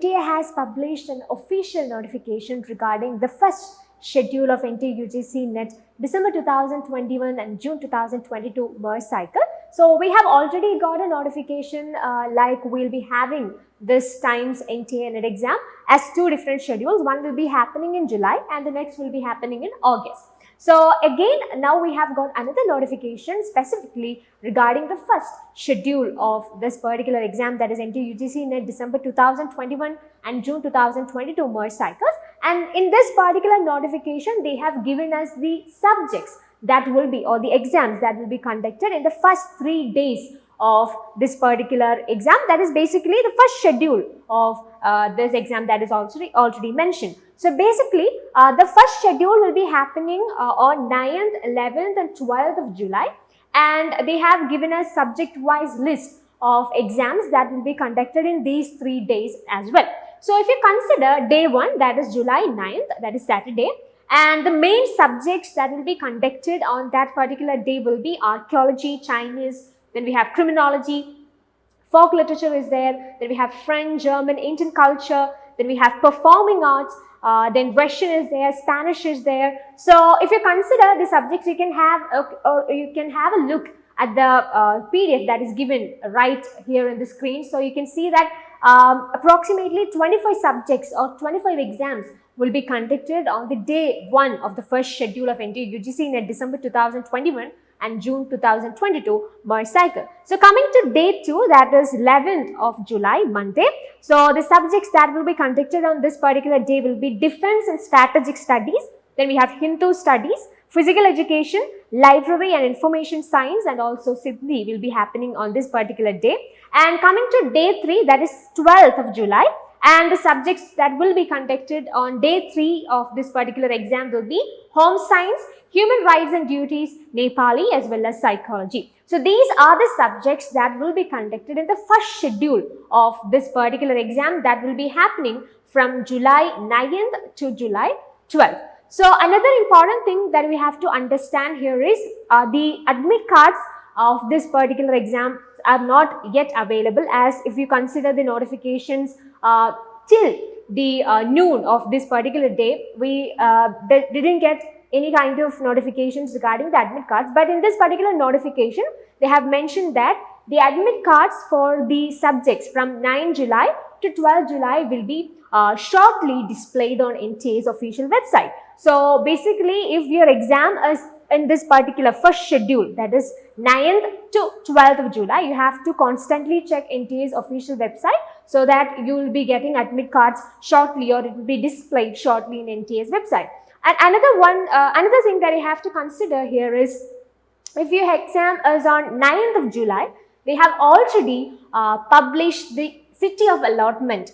NTA has published an official notification regarding the first schedule of NTA UGC NET December 2021 and June 2022 merge cycle. So we have already got a notification like we'll be having this time's NTA NET exam as two different schedules. One will be happening in July and the next will be happening in August. So again, now we have got another notification specifically regarding the first schedule of this particular exam, that is NTA UGC NET December 2021 and June 2022 merge cycles. And in this particular notification, they have given us the subjects that will be, or the exams that will be conducted in the first 3 days of this particular exam. That is basically the first schedule of this exam that is already mentioned. So basically, the first schedule will be happening on 9th, 11th and 12th of July, and they have given us subject-wise list of exams that will be conducted in these 3 days as well. So if you consider day 1, that is July 9th, that is Saturday, and the main subjects that will be conducted on that particular day will be archaeology, Chinese, then we have criminology, folk literature is there, then we have French, German, Indian culture, then we have performing arts, then Russian is there, Spanish is there. So if you consider the subjects, you can have a look at the PDF that is given right here in the screen. So you can see that approximately 25 subjects or 25 exams will be conducted on the day 1 of the first schedule of NTA UGC NET December 2021 and June 2022 merge cycle. So coming to day 2, that is 11th of July, Monday. So the subjects that will be conducted on this particular day will be defense and strategic studies. Then we have Hindu studies, physical education, library and information science, and also Sydney will be happening on this particular day. And coming to day 3, that is 12th of July. And the subjects that will be conducted on day 3 of this particular exam will be home science, human rights and duties, Nepali, as well as psychology. So these are the subjects that will be conducted in the first schedule of this particular exam that will be happening from July 9th to July 12th. So another important thing that we have to understand here is the admit cards of this particular exam are not yet available, as if you consider the notifications till the noon of this particular day, we didn't get any kind of notifications regarding the admit cards. But in this particular notification, they have mentioned that the admit cards for the subjects from 9 July to 12 July will be shortly displayed on NTA's official website. So basically, if your exam is in this particular first schedule, that is 9th to 12th of July, you have to constantly check NTA's official website so that you will be getting admit cards shortly, or it will be displayed shortly in NTA's website. And another thing that you have to consider here is, if your exam is on 9th of July, they have already published the city of allotment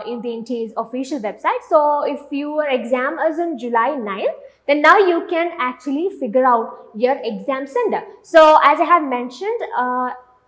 in the NTA's official website. So if your exam is on July 9th, then now you can actually figure out your exam center. So as I have mentioned,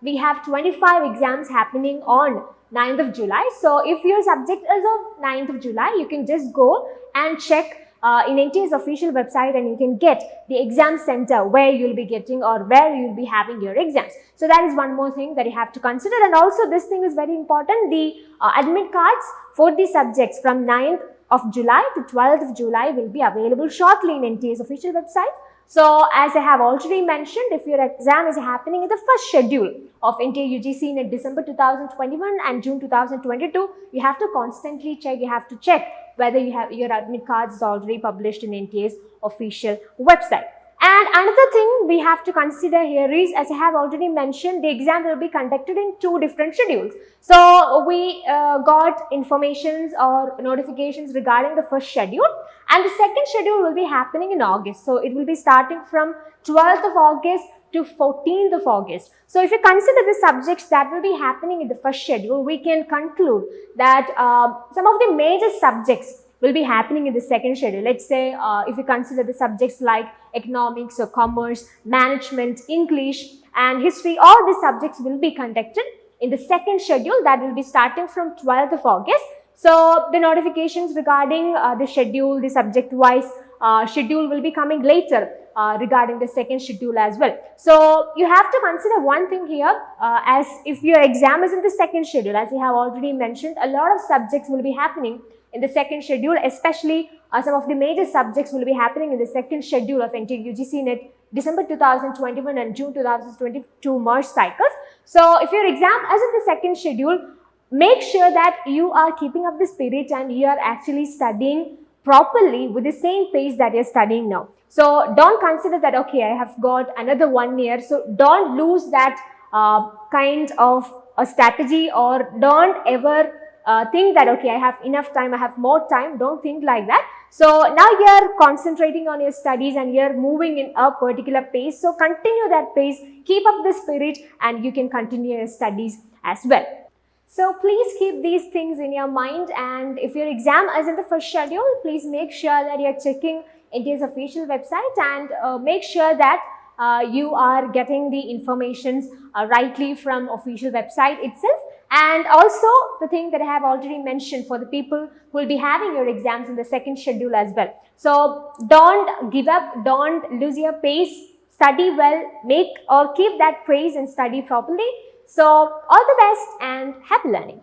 we have 25 exams happening on 9th of July. So if your subject is on 9th of July, you can just go and check in NTA's official website, and you can get the exam center where you'll be getting, or where you'll be having your exams. So that is one more thing that you have to consider. And also this thing is very important, the admit cards for the subjects from 9th of July to 12th of July will be available shortly in NTA's official website. So as I have already mentioned, if your exam is happening in the first schedule of NTA UGC NET December 2021 and June 2022, you have to constantly check, you have to check whether you have your admit cards is already published in NTA's official website. And another thing we have to consider here is, as I have already mentioned, the exam will be conducted in 2 different schedules. So we got informations or notifications regarding the first schedule, and the second schedule will be happening in August. So it will be starting from 12th of August to 14th of August. So if you consider the subjects that will be happening in the first schedule, we can conclude that some of the major subjects will be happening in the second schedule. Let's say if you consider the subjects like economics or commerce, management, English and history, all these subjects will be conducted in the second schedule that will be starting from 12th of August. So the notifications regarding the schedule, the subject wise schedule will be coming later regarding the second schedule as well. So you have to consider one thing here, as if your exam is in the second schedule, as we have already mentioned, a lot of subjects will be happening in the second schedule, especially some of the major subjects will be happening in the second schedule of NTA UGC NET December 2021 and June 2022 merge cycles. So if your exam is in the second schedule, make sure that you are keeping up the spirit and you are actually studying properly with the same pace that you're studying now. So don't consider that, okay, I have got another 1 year. So don't lose that kind of a strategy, or don't ever think that, okay, I have enough time, I have more time. Don't think like that. So now you're concentrating on your studies and you're moving in a particular pace. So continue that pace, keep up the spirit, and you can continue your studies as well. So please keep these things in your mind, and if your exam is in the first schedule, please make sure that you're checking NTA's official website and make sure that you are getting the informations rightly from official website itself. And also the thing that I have already mentioned for the people who will be having your exams in the second schedule as well. So don't give up, don't lose your pace, study well, make or keep that pace and study properly. So all the best and happy learning.